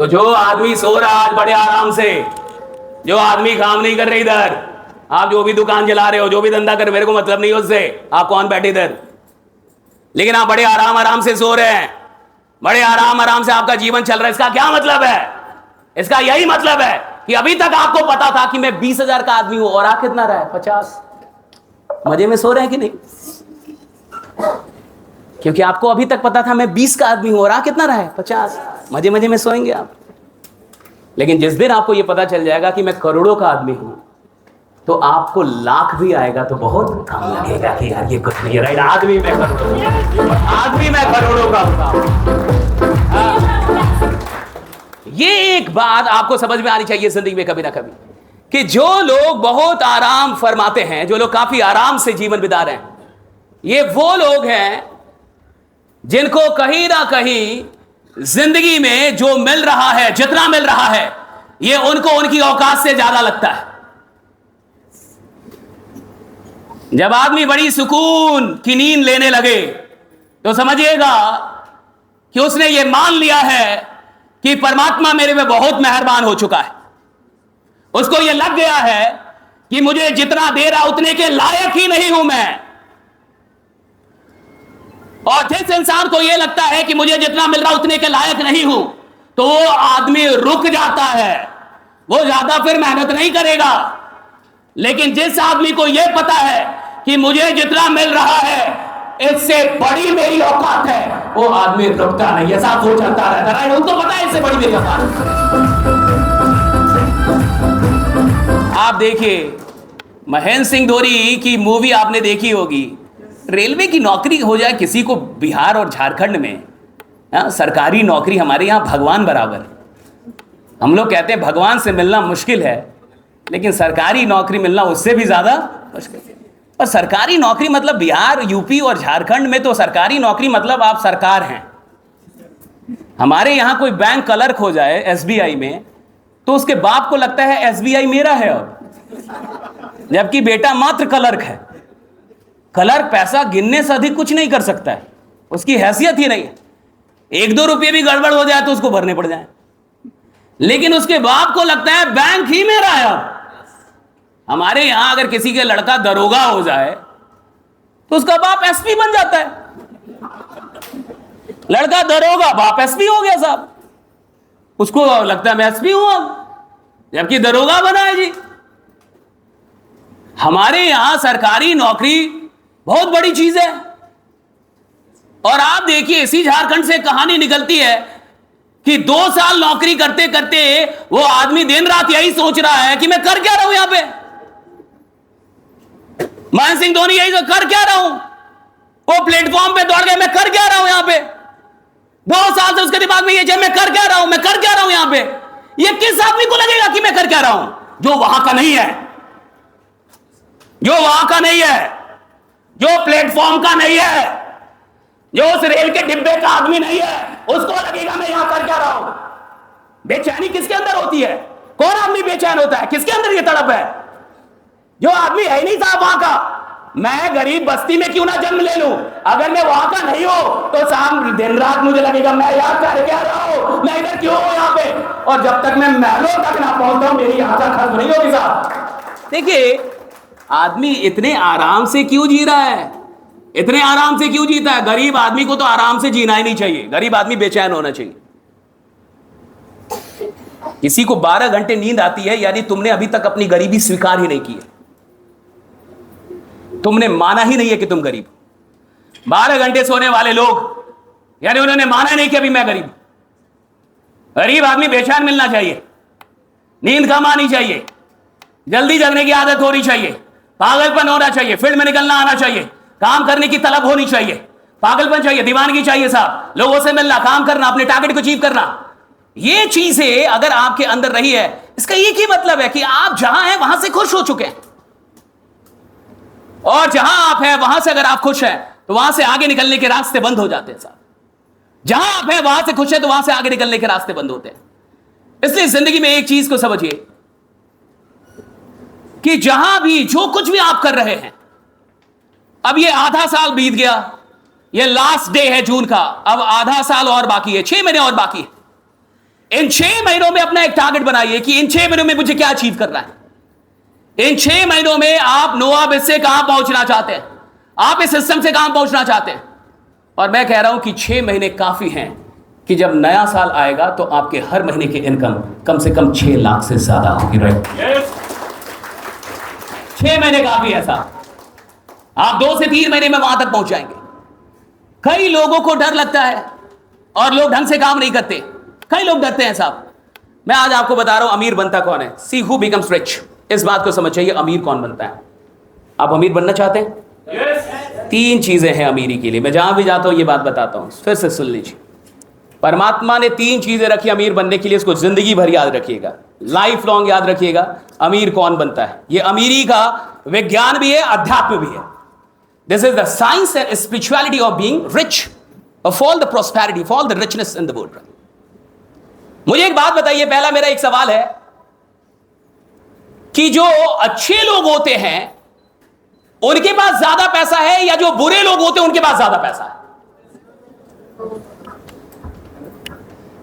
तो जो आदमी सो रहा आज बड़े आराम से, जो आदमी काम नहीं कर रहे इधर, आप जो भी दुकान चला रहे हो, जो भी धंधा कर रहे हो, मेरे को मतलब नहीं उससे, आप कौन बैठे इधर, लेकिन आप बड़े आराम आराम से सो रहे हैं, बड़े आराम आराम से आपका जीवन चल रहा है। इसका क्या मतलब है? इसका यही मतलब है कि अभी तक आपको पता था कि मैं 20,000 का आदमी हूं और आ कितना रहा है 50। मजे में सो रहे हैं कि नहीं? क्योंकि आपको अभी तक पता था मैं 20 का आदमी हूं और आ कितना रहा है 50। मजे मजे में सोएंगे आप। लेकिन जिस दिन आपको यह पता चल जाएगा कि मैं करोड़ों का आदमी हूं, तो आपको लाख भी आएगा तो बहुत कम लगेगा कि यार ये कुछ नहीं है। राइट? आदमी में करोड़ों का होगा। ये एक बात आपको समझ में आनी चाहिए जिंदगी में कभी ना कभी, कि जो लोग बहुत आराम फरमाते हैं, जो लोग काफी आराम से जीवन बिता रहे हैं, ये वो लोग हैं जिनको कहीं ना कहीं जिंदगी में जो मिल रहा है, जितना मिल रहा है, ये उनको उनकी औकात से ज्यादा लगता है। जब आदमी बड़ी सुकून की नींद लेने लगे तो समझिएगा कि उसने ये मान लिया है कि परमात्मा मेरे में बहुत मेहरबान हो चुका है। उसको ये लग गया है कि मुझे जितना दे रहा उतने के लायक ही नहीं हूं मैं। और जिस इंसान को यह लगता है कि मुझे जितना मिल रहा उतने के लायक नहीं हूं, तो वो आदमी रुक जाता है, वो ज्यादा फिर मेहनत नहीं करेगा। लेकिन जिस आदमी को यह पता है कि मुझे जितना मिल रहा है इससे बड़ी मेरी औकात है, वो आदमी रुकता नहीं, ऐसा हो चलता रहता है। उनको पता है इससे बड़ी मेरी औकात। आप देखिए, महेंद्र सिंह धोनी की मूवी आपने देखी होगी। रेलवे की नौकरी हो जाए किसी को बिहार और झारखंड में, सरकारी नौकरी हमारे यहां भगवान बराबर। हम लोग कहते हैं भगवान से मिलना मुश्किल है, लेकिन सरकारी नौकरी मिलना उससे भी ज्यादा मुश्किल है। और सरकारी नौकरी मतलब बिहार, यूपी और झारखंड में तो सरकारी नौकरी मतलब आप सरकार हैं। हमारे यहां कोई बैंक क्लर्क हो जाए एसबीआई में, तो उसके बाप को लगता है एसबीआई मेरा है, और जबकि बेटा मात्र क्लर्क है। क्लर्क पैसा गिनने से अधिक कुछ नहीं कर सकता है, उसकी हैसियत ही नहीं है। 1-2 रुपये भी गड़बड़ हो जाए तो उसको भरने पड़ जाए, लेकिन उसके बाप को लगता है बैंक ही मेरा है। हमारे यहां अगर किसी के लड़का दरोगा हो जाए तो उसका बाप एसपी बन जाता है। लड़का दरोगा, बाप एसपी हो गया साहब, उसको लगता है मैं एसपी हूं अब, जबकि दरोगा बना है जी। हमारे यहां सरकारी नौकरी बहुत बड़ी चीज है। और आप देखिए, इसी झारखंड से कहानी निकलती है कि 2 साल नौकरी करते करते वो आदमी दिन रात यही सोच रहा है कि मैं कर क्या रहा हूं यहां पे। महेंद्र सिंह धोनी यही तो कर क्या रहा हूं, वो प्लेटफॉर्म पे दौड़ गए, मैं कर क्या रहा हूं यहां पे। 2 साल से उसके दिमाग में ये चल, मैं कर क्या रहा हूं, मैं कर क्या रहा हूं यहां पे। ये किस आदमी को लगेगा कि मैं कर क्या रहा हूं? जो वहां का नहीं है, जो वहां का नहीं है, जो प्लेटफॉर्म का नहीं है, जो उस रेल के डिब्बे का आदमी नहीं है, उसको लगेगा मैं यहां कर क्या रहा हूं। बेचैनी किसके अंदर होती है? कौन आदमी बेचैन होता है? किसके अंदर ये तड़प है? जो आदमी है नहीं साहब वहां का। मैं गरीब बस्ती में क्यों ना जन्म ले लूं, अगर मैं वहां का नहीं हो तो शाम दिन रात मुझे लगेगा मैं यार कर क्या रहा हूं, मैं इधर क्यों हूं यहां पे। और जब तक मैं महलों तक ना पहुंचता हूं मेरी यहां का खर्च नहीं होगी साहब। देखिए, आदमी इतने आराम से क्यों जी रहा है, इतने आराम से क्यों जीता है? गरीब आदमी को तो आराम से जीना ही नहीं चाहिए, गरीब आदमी बेचैन होना चाहिए। किसी को 12 घंटे नींद आती है, यानी तुमने अभी तक अपनी गरीबी स्वीकार ही नहीं की है, तुमने माना ही नहीं है कि तुम गरीब हो। 12 घंटे सोने वाले लोग, यानी उन्होंने माना नहीं कि अभी मैं गरीब। गरीब आदमी बेचैन मिलना चाहिए, नींद कम आनी चाहिए, जल्दी जगने की आदत होनी चाहिए, पागलपन होना चाहिए, फील्ड में निकलना आना चाहिए, काम करने की तलब होनी चाहिए, पागलपन चाहिए, दीवानगी चाहिए साहब, लोगों से मिलना, काम करना, अपने टारगेट को अचीव करना। ये चीजें अगर आपके अंदर रही है, इसका एक ही मतलब है कि आप जहां हैं वहां से खुश हो चुके हैं। और जहां आप हैं वहां से अगर आप खुश हैं तो वहां से आगे निकलने के रास्ते बंद हो जाते हैं साहब। जहां आप हैं वहां से खुश हैं तो वहां से आगे निकलने के रास्ते बंद होते हैं। इसलिए जिंदगी में एक चीज को समझिए कि जहां भी जो कुछ भी आप कर रहे हैं, अब ये आधा साल बीत गया, ये लास्ट डे है जून का, अब आधा साल और बाकी है, 6 महीने और बाकी है। इन 6 महीनों में अपना एक टारगेट बनाइए कि इन 6 महीनों में मुझे क्या अचीव करना है। इन 6 महीनों में आप नोवाबिस से कहां पहुंचना चाहते हैं, आप इस सिस्टम से कहां पहुंचना चाहते हैं। और मैं कह रहा हूं कि 6 महीने काफी हैं कि जब नया साल आएगा तो आपके हर महीने की इनकम कम से कम 6 लाख से ज्यादा होगी। राइट, 6 महीने काफी है साहब, आप 2 से 3 महीने में वहां तक पहुंच जाएंगे। कई लोगों को डर लगता है और लोग ढंग से काम नहीं करते, कई लोग डरते हैं साहब। मैं आज आपको बता रहा हूं अमीर बनता कौन है। See who becomes rich. इस बात को समझ चाहिए, अमीर कौन बनता है। आप अमीर बनना चाहते हैं? yes. 3 चीजें हैं अमीरी के लिए। मैं जहां भी जाता हूं ये बात बताता हूं, फिर से सुन लीजिए। परमात्मा ने 3 चीजें रखी अमीर बनने के लिए, इसको जिंदगी भर याद रखिएगा, लाइफ लॉन्ग याद रखिएगा। अमीर कौन बनता है, ये अमीरी का विज्ञान भी है, अध्यात्म भी है। This is the science and spirituality of being rich, of all the prosperity, of all the richness in the world. मुझे एक बात बताइए, पहला मेरा एक सवाल है कि जो अच्छे लोग होते हैं उनके पास ज्यादा पैसा है या जो बुरे लोग होते हैं उनके पास ज्यादा पैसा है?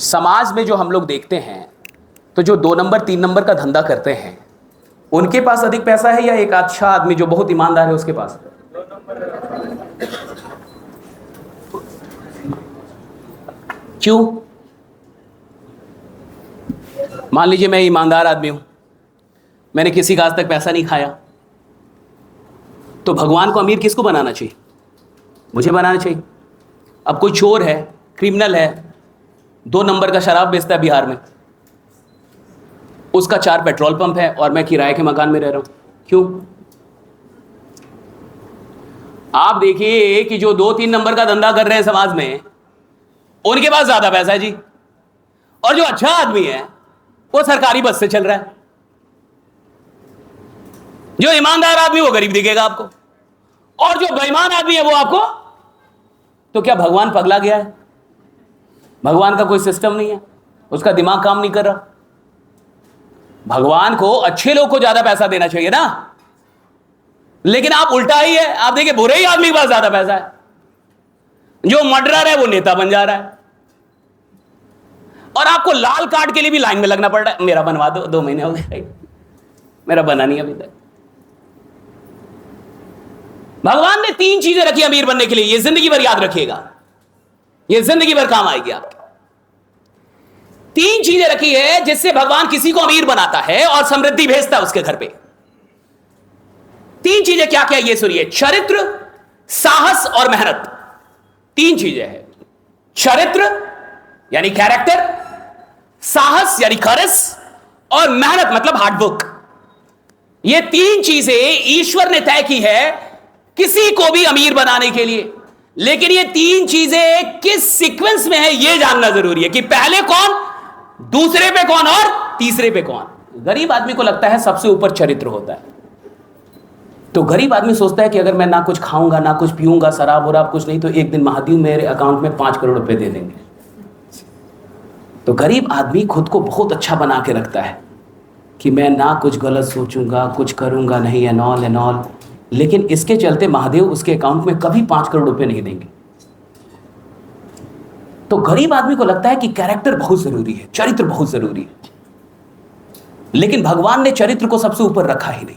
समाज में जो हम लोग देखते हैं, तो जो 2 नंबर 3 नंबर का धंधा करते हैं उनके पास अधिक पैसा है या एक अच्छा आदमी जो बहुत ईमानदार है उसके पास? क्यों? मान लीजिए मैं ईमानदार आदमी हूं, मैंने किसी का आज तक पैसा नहीं खाया, तो भगवान को अमीर किसको बनाना चाहिए? मुझे बनाना चाहिए। अब कोई चोर है, क्रिमिनल है, 2 नंबर का शराब बेचता है बिहार में, उसका 4 पेट्रोल पंप है और मैं किराए के मकान में रह रहा हूं, क्यों? आप देखिए कि जो 2-3 नंबर का धंधा कर रहे हैं समाज में उनके पास ज्यादा पैसा है जी, और जो अच्छा आदमी है वो सरकारी बस से चल रहा है। जो ईमानदार आदमी वो गरीब दिखेगा आपको, और जो बेईमान आदमी है वो आपको। तो क्या भगवान पगला गया है? भगवान का कोई सिस्टम नहीं है, उसका दिमाग काम नहीं कर रहा। भगवान को अच्छे लोग को ज्यादा पैसा देना चाहिए ना, लेकिन आप उल्टा ही है। आप देखिए बुरे ही आदमी के पास ज्यादा पैसा है, जो मर्डरर है वो नेता बन जा रहा है, और आपको लाल कार्ड के लिए भी लाइन में लगना पड़ रहा है। मेरा बनवा दो, 2 महीने हो गए, मेरा बना नहीं अभी तक। भगवान ने 3 चीजें रखी अमीर बनने के लिए, ये जिंदगी भर याद रखिएगा, ये जिंदगी भर काम आएगी आपके। 3 चीजें रखी है जिससे भगवान किसी को अमीर बनाता है और समृद्धि भेजता है उसके घर पे। 3 चीजें क्या क्या ये सुनिए, चरित्र, साहस और मेहनत। 3 चीजें हैं, चरित्र यानी कैरेक्टर, साहस यानी करेज, और मेहनत मतलब हार्डवर्क। ये 3 चीजें ईश्वर ने तय की है किसी को भी अमीर बनाने के लिए। लेकिन ये 3 चीजें किस सीक्वेंस में है ये जानना जरूरी है, कि पहले कौन, दूसरे पे कौन और तीसरे पे कौन। गरीब आदमी को लगता है सबसे ऊपर चरित्र होता है, तो गरीब आदमी सोचता है कि अगर मैं ना कुछ खाऊंगा ना कुछ पीऊंगा, शराब वराब कुछ नहीं, तो एक दिन महादेव मेरे अकाउंट में 5 करोड़ रुपए दे देंगे। तो गरीब आदमी खुद को बहुत अच्छा बना के रखता है कि मैं ना कुछ गलत सोचूंगा, कुछ करूंगा नहीं, एंड ऑल। लेकिन इसके चलते महादेव उसके अकाउंट में कभी 5 करोड़ रुपए नहीं देंगे। तो गरीब आदमी को लगता है कि कैरेक्टर बहुत जरूरी है, चरित्र बहुत जरूरी है, लेकिन भगवान ने चरित्र को सबसे ऊपर रखा ही नहीं।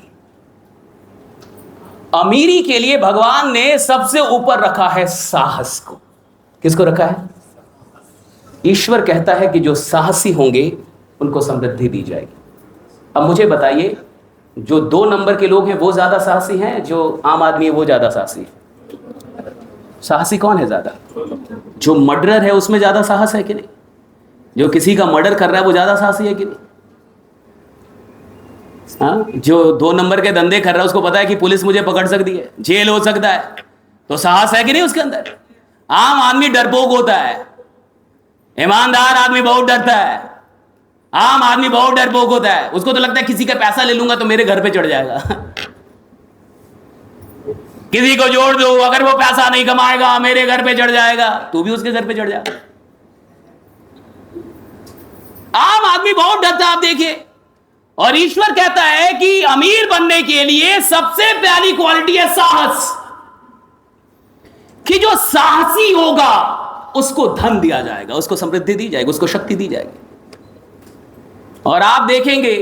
अमीरी के लिए भगवान ने सबसे ऊपर रखा है साहस को। किसको रखा है? ईश्वर कहता है कि जो साहसी होंगे उनको समृद्धि दी जाएगी। अब मुझे बताइए, जो 2 नंबर के लोग हैं वो ज्यादा साहसी हैं, जो आम आदमी है वो ज्यादा साहसी है? साहसी कौन है ज्यादा? जो मर्डरर है उसमें ज्यादा साहस है कि नहीं? जो किसी का मर्डर कर रहा है वो ज्यादा साहसी है कि नहीं? हाँ, जो 2 नंबर के धंधे कर रहा है उसको पता है कि पुलिस मुझे पकड़ सकती है, जेल हो सकता है, तो साहस है कि नहीं उसके अंदर? आम आदमी डरपोक होता है, ईमानदार आदमी बहुत डरता है, आम आदमी बहुत डरपोक होता है। उसको तो लगता है किसी का पैसा ले लूंगा तो मेरे घर पे चढ़ जाएगा किसी को जोड़ दो, अगर वो पैसा नहीं कमाएगा मेरे घर पे चढ़ जाएगा, तू भी उसके घर पे चढ़ जाएगा। आम आदमी बहुत डरता है, आप देखिए। और ईश्वर कहता है कि अमीर बनने के लिए सबसे पहली क्वालिटी है साहस, कि जो साहसी होगा उसको धन दिया जाएगा, उसको समृद्धि दी जाएगी, उसको शक्ति दी जाएगी। और आप देखेंगे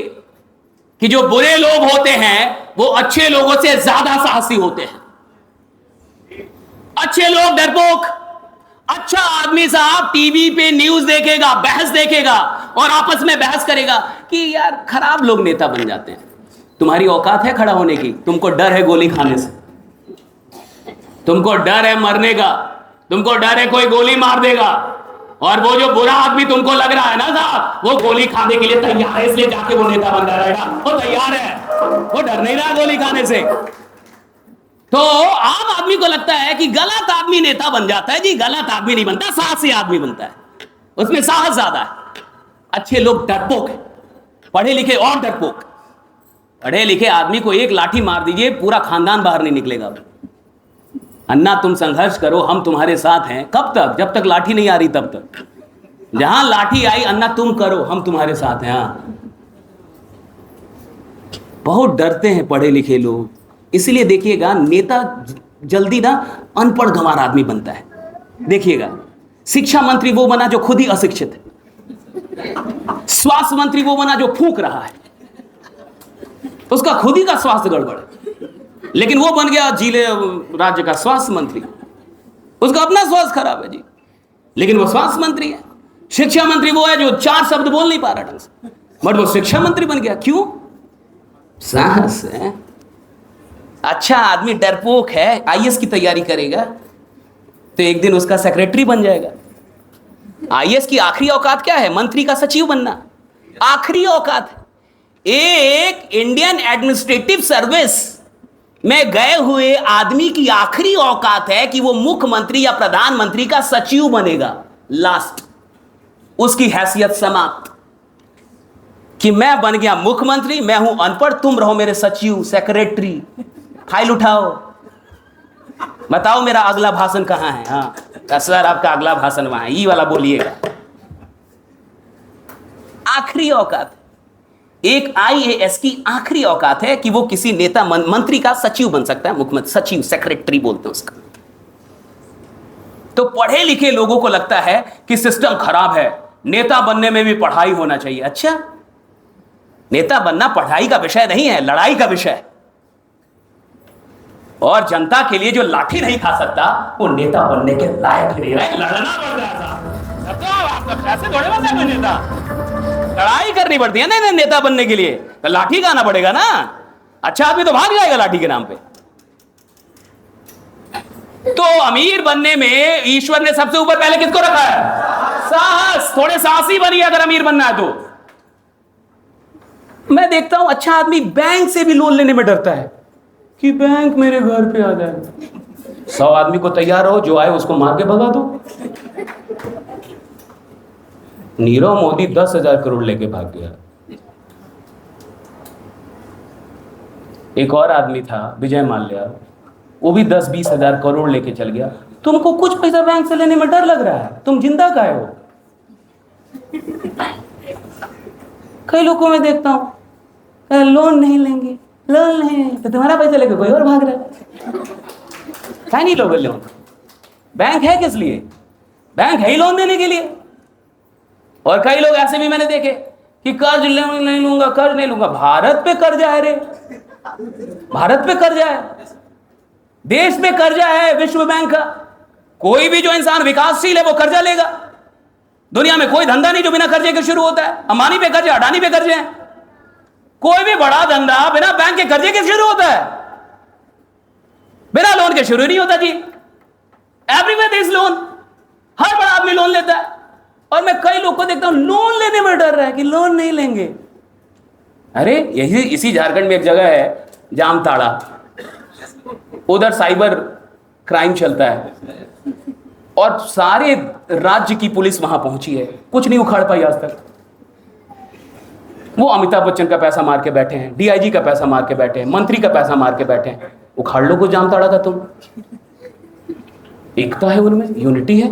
कि जो बुरे लोग होते हैं वो अच्छे लोगों से ज्यादा साहसी होते हैं। अच्छे लोग डरपोक, अच्छा आदमी साहब टीवी पे न्यूज देखेगा, बहस देखेगा और आपस में बहस करेगा कि यार खराब लोग नेता बन जाते हैं। तुम्हारी औकात है खड़ा होने की? तुमको डर है गोली खाने से, तुमको डर है मरने का, तुमको डर है कोई गोली मार देगा। और वो जो बुरा आदमी तुमको लग रहा है ना साहब, वो गोली खाने के लिए तैयार है, इसलिए जाके वो नेता बन रहेगा। वो तैयार है, वो डर नहीं रहा गोली खाने से। तो आम आदमी को लगता है कि गलत आदमी नेता बन जाता है। जी गलत आदमी नहीं बनता, साहसी आदमी बनता है, उसमें साहस ज्यादा है। अच्छे लोग डरपोक है, पढ़े लिखे और डरपोक। पढ़े लिखे आदमी को एक लाठी मार दीजिए, पूरा खानदान बाहर नहीं निकलेगा। अन्ना तुम संघर्ष करो, हम तुम्हारे साथ हैं। कब तक? जब तक लाठी नहीं आ रही तब तक। जहां लाठी आई, अन्ना तुम करो, हम तुम्हारे साथ हैं। हाँ, बहुत डरते हैं पढ़े लिखे लोग। इसलिए देखिएगा नेता जल्दी ना अनपढ़ गंवार आदमी बनता है। देखिएगा शिक्षा मंत्री वो बना जो खुद ही अशिक्षित है, स्वास्थ्य मंत्री वो बना जो फूंक रहा है, उसका खुद ही का स्वास्थ्य गड़बड़ है, लेकिन वो बन गया जिले राज्य का स्वास्थ्य मंत्री। उसका अपना स्वास्थ्य खराब है जी, लेकिन वो स्वास्थ्य मंत्री है। शिक्षा मंत्री वो है जो 4 शब्द बोल नहीं पा रहा ढंग से, बट वो शिक्षा मंत्री बन गया। क्यों? साहस है। अच्छा आदमी डरपोक है, आईएएस की तैयारी करेगा तो एक दिन उसका सेक्रेटरी बन जाएगा। आईएएस की आखिरी औकात क्या है? मंत्री का सचिव बनना आखिरी औकात है। एक इंडियन एडमिनिस्ट्रेटिव सर्विस में गए हुए आदमी की आखिरी औकात है कि वो मुख्यमंत्री या प्रधानमंत्री का सचिव बनेगा। लास्ट, उसकी हैसियत समाप्त कि मैं बन गया मुख्यमंत्री, मैं हूं अनपढ़, तुम रहो मेरे सचिव, सेक्रेटरी। फाइल उठाओ, बताओ मेरा अगला भाषण कहां है। हाँ सर, आपका अगला भाषण वहां है, ये वाला बोलिएगा। आखिरी औकात, एक आईएएस की आखिरी औकात है कि वो किसी नेता मंत्री का सचिव बन सकता है। मुख्यमंत्री सचिव, सेक्रेटरी बोलते हैं उसका। तो पढ़े लिखे लोगों को लगता है कि सिस्टम खराब है, नेता बनने में भी पढ़ाई होना चाहिए। अच्छा, नेता बनना पढ़ाई का विषय नहीं है, लड़ाई का विषय है। और जनता के लिए जो लाठी नहीं खा सकता वो नेता बनने के लायक नहीं है। लड़ना पड़ता है, तो आपका पैसे थोड़े बनता है नेता, लड़ाई करनी पड़ती है ना नेता बनने के लिए, तो लाठी खाना पड़ेगा ना। अच्छा आदमी तो भाग जाएगा लाठी के नाम पे। तो अमीर बनने में ईश्वर ने सबसे ऊपर पहले किसको रखा है? साहस। थोड़े साहसी बनिए अगर अमीर बनना है तो। मैं देखता हूं अच्छा आदमी बैंक से भी लोन लेने में डरता है कि बैंक मेरे घर पे आ जाए। 100 आदमी को तैयार हो, जो आए उसको मार के भगा दो। नीरव मोदी 10,000 करोड़ लेके भाग गया। एक और आदमी था विजय माल्या, वो भी 10-20 हजार करोड़ लेके चल गया। तुमको कुछ पैसा बैंक से लेने में डर लग रहा है? तुम जिंदा काहे हो? कई लोगों में देखता हूं लोन नहीं लेंगे, लोन नहीं, तो तुम्हारा पैसा लेके कोई और भाग रहा है। क्या नहीं लोगे लोन? बैंक है किस लिए? बैंक है ही लोन देने के लिए। और कई लोग ऐसे भी मैंने देखे कि कर्ज नहीं लूंगा, कर्ज नहीं लूंगा। भारत पे कर्जा है रे, भारत पे कर्जा है, देश में कर्जा है विश्व बैंक का। कोई भी जो इंसान विकासशील है वो कर्जा लेगा। दुनिया में कोई धंधा नहीं जो बिना कर्जे के शुरू होता है। अंबानी पे कर्जे, अडानी पे कर्जे हैं। कोई भी बड़ा धंधा बिना बैंक के कर्जे के शुरू होता है, बिना लोन के शुरू नहीं होता जी। एवरीवेयर इज लोन, हर बड़ा आदमी लोन लेता है। और मैं कई लोग को देखता हूं लोन लेने में डर रहा है कि लोन नहीं लेंगे। अरे यही इसी झारखंड में एक जगह है जामताड़ा, उधर साइबर क्राइम चलता है और सारे राज्य की पुलिस वहां पहुंची है, कुछ नहीं उखाड़ पाई आज तक। वो अमिताभ बच्चन का पैसा मार के बैठे हैं, डीआईजी का पैसा मार के बैठे हैं, मंत्री का पैसा मार के बैठे हैं। उखाड़ लो को जामताड़ा का तुम। एकता है उनमें, यूनिटी है।